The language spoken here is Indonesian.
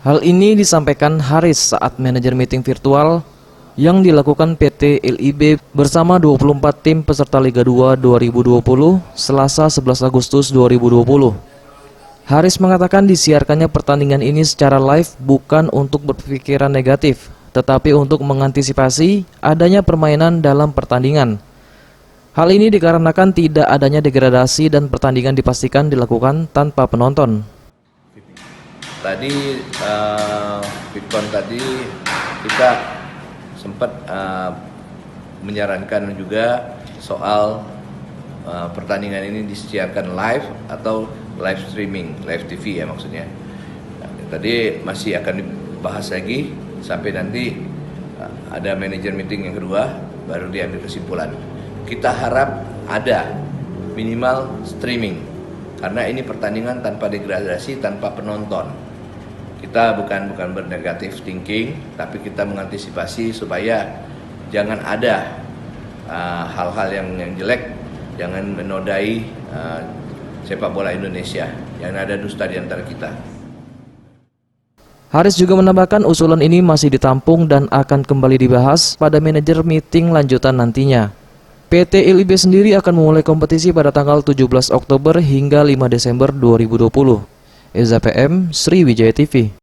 Hal ini disampaikan Haris saat manajer meeting virtual yang dilakukan PT LIB bersama 24 tim peserta Liga 2 2020 Selasa 11 Agustus 2020. Haris mengatakan disiarkannya pertandingan ini secara live bukan untuk berpikiran negatif, tetapi untuk mengantisipasi adanya permainan dalam pertandingan. Hal ini dikarenakan tidak adanya degradasi dan pertandingan dipastikan dilakukan tanpa penonton. Tadi Bitcoin tadi kita sempat menyarankan juga soal pertandingan ini disiarkan live atau live streaming, live TV ya maksudnya. Tadi masih akan dibahas lagi sampai nanti ada manajer meeting yang kedua baru diambil kesimpulan. Kita harap ada minimal streaming karena ini pertandingan tanpa degradasi, tanpa penonton. Kita bukan bernegatif thinking, tapi kita mengantisipasi supaya jangan ada hal-hal yang jelek, jangan menodai sepak bola Indonesia, jangan ada dusta di antara kita. Haris juga menambahkan usulan ini masih ditampung dan akan kembali dibahas pada manajer meeting lanjutan nantinya. PT LIB sendiri akan memulai kompetisi pada tanggal 17 Oktober hingga 5 Desember 2020. Eza PM, Sriwijaya TV.